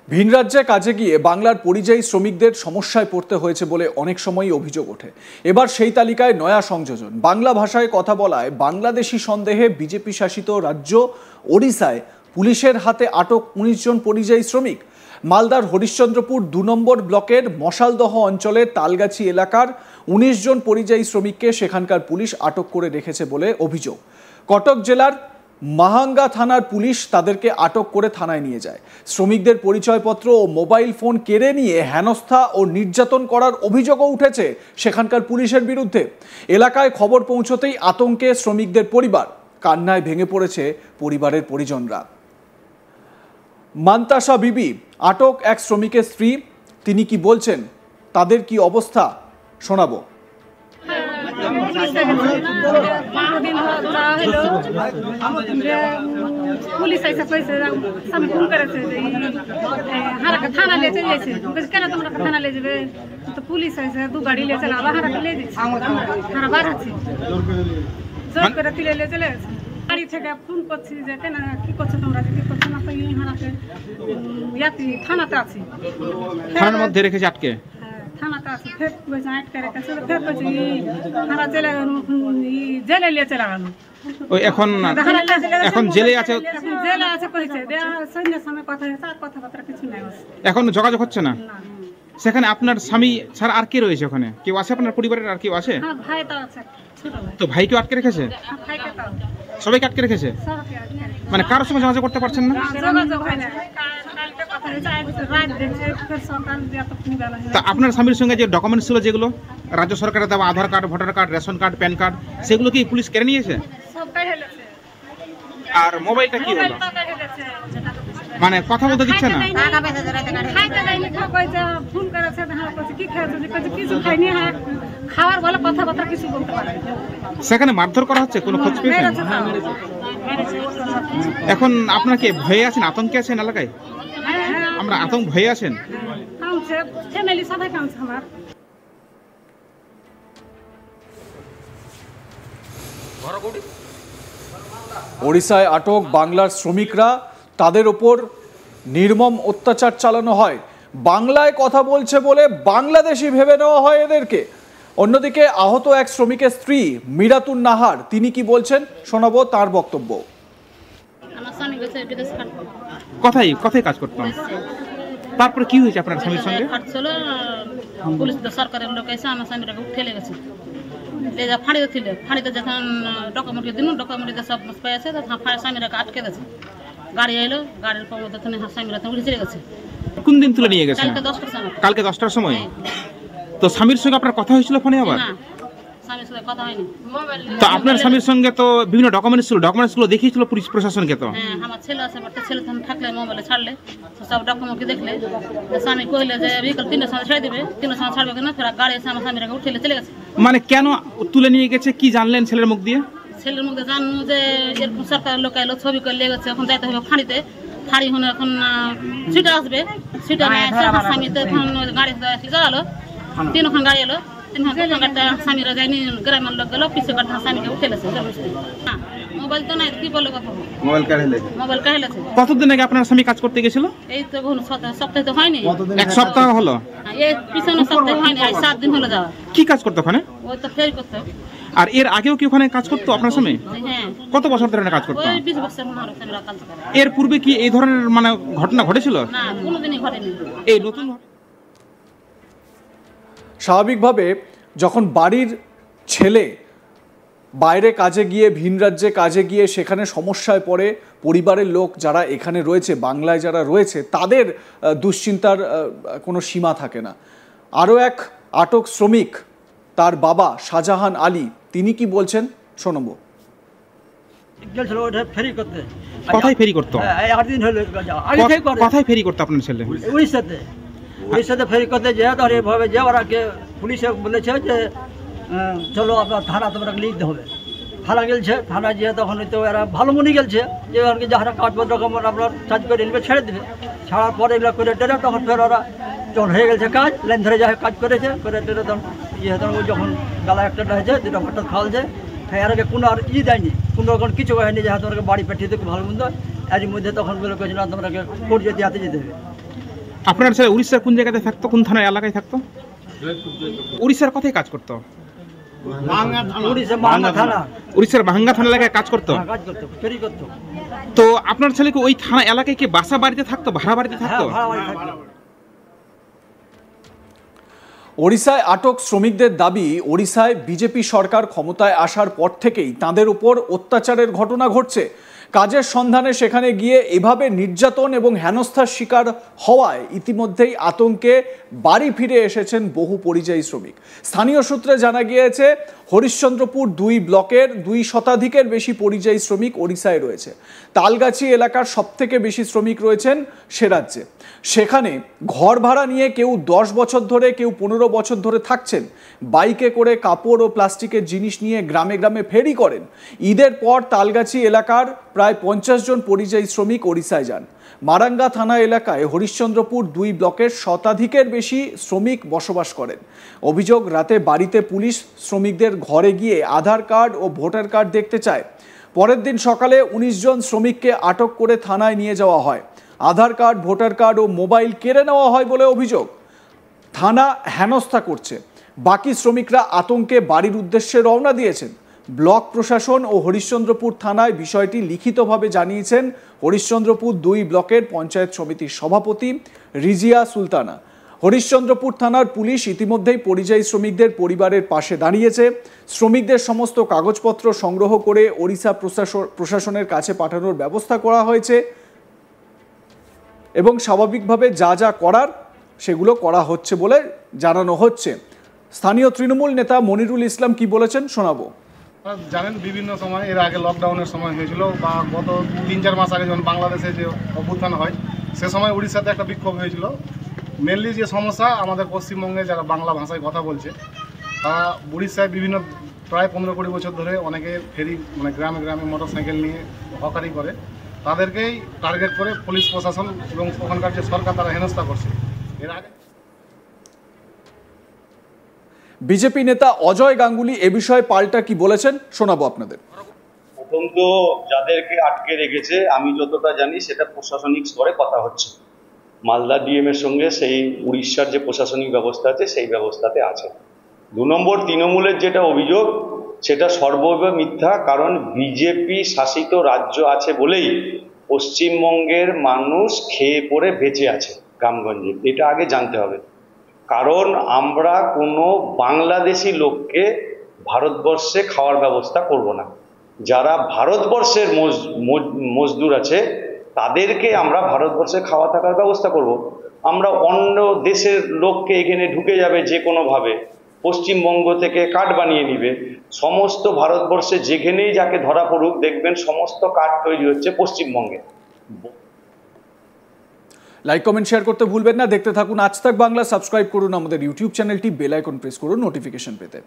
ভিন রাজ্যে কাজে গিয়ে বাংলার পরিযায়ী শ্রমিকদের সমস্যায় পড়তে হয়েছে বলে অনেক সময়ই অভিযোগ ওঠে। এবার সেই তালিকায় নয়া সংযোজন, বাংলা ভাষায় কথা বলায় বাংলাদেশি সন্দেহে বিজেপি শাসিত রাজ্য ওড়িশায় পুলিশের হাতে আটক ১৯ জন পরিযায়ী শ্রমিক। মালদার হরিশ্চন্দ্রপুর ২ নম্বর ব্লকের মশালদহ অঞ্চলের তালগাছি এলাকার ১৯ জন পরিযায়ী শ্রমিককে সেখানকার পুলিশ আটক করে রেখেছে বলে অভিযোগ। কটক জেলার মাহাঙ্গা থানার পুলিশ তাদেরকে আটক করে থানায় নিয়ে যায়। শ্রমিকদের পরিচয়পত্র ও মোবাইল ফোন কেড়ে নিয়ে হেনস্থা ও নির্যাতন করার অভিযোগও উঠেছে সেখানকার পুলিশের বিরুদ্ধে। এলাকায় খবর পৌঁছতেই আতঙ্কে শ্রমিকদের পরিবার, কান্নায় ভেঙে পড়েছে পরিবারের পরিজনরা। মান্তাসা বিবি আটক এক শ্রমিকের স্ত্রী, তিনি কি বলছেন, তাদের কি অবস্থা শোনাবো। পুলিশ এসে কইছে আমি ফোন করেছে হারাকে থানা নিয়ে চলে যাইছে। কেন তোমরা থানা নিয়ে যাবে? তো পুলিশ এসে 2 গাড়ি নিয়ে চলে আবার হারাকে নিয়ে যাচ্ছে। হারা বার আছে জোর করে তুলে নিয়ে চলে গেছে। গাড়ি থেকে ফোন করছি যে কেন কি করছো তোমরা, কি করছো না? তো এই হারাকে ইয়াতি থানাতে আছি, থানার মধ্যে রেখেছে আটকে। থানাতে আছে, ফের কইছে আটকে রেখেছে, ফের কইছে হারা জেলে জেলে নিয়ে চলে গেল। ওই এখন জেলে আছে, জেলে আছে কইছে সন্ধ্যার সময় কথা হয়েছে, আর কথাবার্তা কিছু নাই। এখন যোগাযোগ হচ্ছে না। সেখানে আপনার স্বামী ছাড়া আর কে রয়েছে? ওখানে কেউ আছে আপনার পরিবারের? আর কেউ আছে? হ্যাঁ, ভাই তো আছে, ছোট ভাই। তো ভাইকেও আটকে রেখেছে? ভাইকে তো সবাইকে আটকে রেখেছে, সবাইকে আটকে রেখেছে। মানে কারোর সঙ্গে যোগাযোগ করতে পারছেন না? যোগাযোগ হয় না। কালকে কথা হয়েছে, আজ রাত দেখছে, ফের সকাল দিয়ে তো ফোন বেলা হয়। তা আপনার স্বামীর সঙ্গে যে ডকুমেন্টস ছিল, যেগুলো রাজ্য সরকারের দেওয়া Aadhaar card, voter card, ration card, PAN card, সেগুলো কি পুলিশ কেড়ে নিয়েছে? সবটাই হেলেছে। আর মোবাইলটা কি হলো? মোবাইলটা হেলেছে, মানে কথা বলতে দিচ্ছে না? খাইতে দেয়নি, কইছে ফোন করেছে, হ্যাঁ কইছে কি খেয়েছো? কইছে কিছু খাইনি, হ্যাঁ খাওয়ার বলে কথাবার্তা কিছু বলতে পারে না। সেখানে মারধর করা হচ্ছে, কোনো খোঁজ পেয়েছেন? এখন আপনারা কি ভয়ে আছেন, আতঙ্কে আছেন এলাকায়? আমরা আতঙ্ক ভয়ে আছেন। ফ্যামিলি সবাই কাঁদছে আমার। ওড়িশায় আটক বাংলার শ্রমিকরা, তাদের ওপর নির্মম অত্যাচার চালানো হয়। বাংলায় কথা বলছে বলে বাংলাদেশি ভেবে নেওয়া হয় এদেরকে। অন্যদিকে আহত এক শ্রমিকের স্ত্রী মিরাতুন নাহার, তিনি কি বলছেন শোনাবো তার বক্তব্য। কথাই কথাই কাজ করতাম। তারপরে কি হয়েছে আপনার স্বামীর সঙ্গে? পুলিশ সরকারের লোক এসে আমার স্বামীটাকে উঠে লেগেছে। ফাঁড়িতে ছিল, ফাঁড়িতে যখন ডকুমেন্ট দিন, ডকুমেন্টে সব পেয়েছে, তখন স্বামীরাকে আটকে গেছে। গাড়ি এলো, গাড়ির পর তখন স্বামীরা উঠে চলে গেছে। কোন দিন তুলে নিয়ে গেছে? কালকে 10টার সময়। কালকে 10টার সময়? তো স্বামীর সঙ্গে আপনার কথা হয়েছিল ফোনে? আবার স্বামীর সঙ্গে কথা হয়নি। তো আপনার স্বামীর সঙ্গে তো বিভিন্ন ডকুমেন্টস ছিল, ডকুমেন্টসগুলো দেখিয়েছিল পুলিশ প্রশাসনকে। তো হ্যাঁ, আমার ছেলে আছে, একটা ছেলে তখন থাকলে মোবাইলে ছাড়লে সব ডকুমেন্টকে দেখলে স্বামী কইলে যে বিকেল 3টার সময় ছেড়ে দিবে। 3টার সময় ছাড়বে কিনা, ফের গাড়ি এসে আমার স্বামীরাকে উঠে চলে গেছে। মানে কেন তুলে নিয়ে গেছে কি জানলেন ছেলের মুখ দিয়ে? ছেলের মধ্যে জানবো যে এরকম সরকারের লোক এলো, ছবি করে লেগেছে, এখন যাইতে হবে ফাঁড়িতে। ফাঁড়ি হলে এখন সিটা আসবে, সিটা নেয় আমার স্বামীতে এখন গাড়ি জ্বালালো। 3খান গাড়ি এলো, 3খান গাড়িটা স্বামীরা যায়নি, গ্রামের লোক গেলো, পিছিয়ে গাড়ি স্বামীকে উঠে গেছে। মোবাইল তো নাই, কি বলে কথা? মোবাইল কাহেলেছে। কতদিন আগে আপনার স্বামী কাজ করতে গেছিল? এই তো সপ্তাহে তো হয়নি, 1 সপ্তাহ হলো। এই পিছনে সপ্তাহে হয়নি, 7 দিন হলো যাওয়া। কি কাজ করতে ওখানে? ওই তো ফেরি করতে। আর এর আগেও কি ওখানে কাজ করতো আপনার স্বামী? হ্যাঁ। কত বছর ধরে কাজ করতো? ওই 20 বছর মনে হয় কাজ করে। এর পূর্বে কি এই ধরনের মানে ঘটনা ঘটেছিল? না, কোনোদিনই ঘটেনি। এই নতুন স্বাভাবিকভাবে যখন বাড়ির ছেলে বাইরে কাজে গিয়ে, ভিন রাজ্যে কাজে গিয়ে সেখানে সমস্যায় পড়ে, পরিবারের লোক যারা এখানে রয়েছে, বাংলায় যারা রয়েছে, তাদের দুশ্চিন্তার কোনো সীমা থাকে না। আরও এক আটক শ্রমিক, তার বাবা শাহজাহান আলী, তিনি কি বলছেন শোনাবো। কথাই ফেরি করতো? কথাই ফেরি করতো আপনার ছেলে? উড়িষ্যাতে ফেরি করতে যায়, তখন এইভাবে যে ওরাকে পুলিশে বলেছে যে চলো আপনার থানা তোমরা লিখতে হবে। থানা গেলছে, থানা যেয়ে তখন হয়তো এরা ভালো মনে গেলছে যে ওরকে যারা কাগজপত্র আপনার চার্জ করে নেবে, ছেড়ে দেবে। ছাড়ার পরে এগুলো করে টেরে তখন ফের ওরা যখন হয়ে গেছে কাজ, লাইন ধরে যা কাজ করেছে, করে টেরে তখন ইয়ে তখন যখন গালা একটা হয়েছে, 2টা ভাতটা খাওয়ালছে। হ্যাঁ, এরাকে কোনো আর দেয়নি, কোনো রকম কিছু হয়নি যে তোমাকে বাড়ি পাঠিয়ে দেবে ভালো মন্দ। এর মধ্যে তখন বলে কেছে না তোমাকে কোর্ট যেতে হাতে যেতে হবে। আপনার ছেলে উড়িষ্যার কোন জায়গাতে থাকতো, কোন থানার এলাকায় থাকতো? উড়িষ্যার কোথায় কাজ করতো? উড়িষ্যা মালদা থানা উড়িষ্যার ভাঙ্গা থানা এলাকায় কাজ করতো। কাজ করতো, ফেরি করতো। তো আপনার ছেলেকে ওই থানা এলাকায় কি বাসা বাড়িতে থাকতো, ভাড়া বাড়িতে থাকতো? হ্যাঁ, ভাড়া বাড়ি থাকতো। ওড়িশায় আটক শ্রমিকদের দাবি, ওড়িশায় বিজেপি সরকার ক্ষমতায় আসার পর থেকেই তাদের উপর অত্যাচারের ঘটনা ঘটছে। কাজের সন্ধানে সেখানে গিয়ে এভাবে নির্যাতন এবং হেনস্থার শিকার হওয়ায় ইতিমধ্যেই আতঙ্কে বাড়ি ফিরে এসেছেন বহু পরিযায়ী শ্রমিক। স্থানীয় সূত্রে জানা গিয়েছে হরিশ্চন্দ্রপুর 2 ব্লকের 2 শতাধিকের বেশি পরিযায়ী শ্রমিক ওড়িশায় রয়েছে। তালগাছি এলাকার সবথেকে বেশি শ্রমিক রয়েছেন সে রাজ্যে। সেখানে ঘর ভাড়া নিয়ে কেউ 10 বছর ধরে, কেউ 15 বছর ধরে থাকছেন। বাইকে করে কাপড় ও প্লাস্টিকের জিনিস নিয়ে গ্রামে গ্রামে ফেরি করেন। ঈদের পর তালগাছি এলাকার প্রায় 50 জন পরিযায়ী শ্রমিক ওড়িশায় যান। মারাঙ্গা থানা এলাকায় হরিশ্চন্দ্রপুর 2 ব্লকের শতাধিকের বেশি শ্রমিক বসবাস করেন। অভিযোগ, রাতে বাড়িতে পুলিশ শ্রমিকদের ঘরে গিয়ে আধার কার্ড ও ভোটার কার্ড দেখতে চায়। পরের দিন সকালে 19 জন শ্রমিককে আটক করে থানায় নিয়ে যাওয়া হয়। আধার কার্ড, ভোটার কার্ড ও মোবাইল কেড়ে নেওয়া হয় বলে অভিযোগ। থানা হেনস্থা করছে। বাকি শ্রমিকরা আতঙ্কে বাড়ির উদ্দেশ্যে রওনা দিয়েছেন। ব্লক প্রশাসন ও হরিশ্চন্দ্রপুর থানায় বিষয়টি লিখিতভাবে জানিয়েছেন হরিশ্চন্দ্রপুর 2 ব্লকের পঞ্চায়েত সমিতির সভাপতি রিজিয়া সুলতানা। হরিশ্চন্দ্রপুর থানার পুলিশ ইতিমধ্যেই পরিযায়ী শ্রমিকদের পরিবারের পাশে দাঁড়িয়েছে। শ্রমিকদের সমস্ত কাগজপত্র সংগ্রহ করে ওড়িশা প্রশাসনের কাছে পাঠানোর ব্যবস্থা করা হয়েছে এবং স্বাভাবিকভাবে যা যা করার সেগুলো করা হচ্ছে বলে জানানো হচ্ছে। স্থানীয় তৃণমূল নেতা মনিরুল ইসলাম কি বলেছেন শোনাবো। জানেন, বিভিন্ন সময় এর আগে লকডাউনের সময় হয়েছিল বা গত 3-4 মাস আগে যখন বাংলাদেশে যে অভ্যুত্থান হয় সে সময় উড়িষ্যাতে একটা বিক্ষোভ হয়েছিল। মেনলি যে সমস্যা, আমাদের পশ্চিমবঙ্গে যারা বাংলা ভাষায় কথা বলছে তারা উড়িষ্যায় বিভিন্ন প্রায় 15-20 বছর ধরে অনেকে ফেরি মানে গ্রামে গ্রামে মোটরসাইকেল নিয়ে হকারি করে, তাদেরকেই টার্গেট করে পুলিশ প্রশাসন এবং ওখানকার যে সরকার তারা হেনস্থা করছে। এর আগে বিজেপি নেতা অজয় গাঙ্গুলি এ বিষয়ে পাল্টা কি বলেছেন শোনাবো আপনাদের। প্রথম তো যাদেরকে আটকে রেখেছে আমি যতটা জানি সেটা প্রশাসনিক স্তরে কথা হচ্ছে। মালদা ডিএম এর সঙ্গে সেই উড়িষ্যার যে প্রশাসনিক ব্যবস্থা আছে সেই ব্যবস্থাতে আছে। 2 নম্বর, তৃণমূলের যেটা অভিযোগ সেটা সর্বৈব মিথ্যা। কারণ বিজেপি শাসিত রাজ্য আছে বলেই পশ্চিমবঙ্গের মানুষ খেয়ে পড়ে বেঁচে আছে গ্রামগঞ্জে, এটা আগে জানতে হবে। কারণ আমরা কোনো বাংলাদেশি লোককে ভারতবর্ষে খাওয়ার ব্যবস্থা করব না। যারা ভারতবর্ষের মজদুর আছে তাদেরকে আমরা ভারতবর্ষে খাওয়া থাকার ব্যবস্থা করব। আমরা অন্য দেশের লোককে এখানে ঢুকে যাবে যে কোনোভাবে, পশ্চিমবঙ্গ থেকে কার্ড বানিয়ে নিবে। সমস্ত ভারতবর্ষে যেখানেই যাকে ধরা পড়ুক দেখবেন সমস্ত কার্ড তৈরি হচ্ছে পশ্চিমবঙ্গে। লাইক, কমেন্ট, শেয়ার করতে ভুলবেন না। দেখতে থাকুন আজ তাক বাংলা। সাবস্ক্রাইব করুন আমাদের ইউটিউব চ্যানেলটি, বেল আইকন প্রেস করুন নোটিফিকেশন পেতে।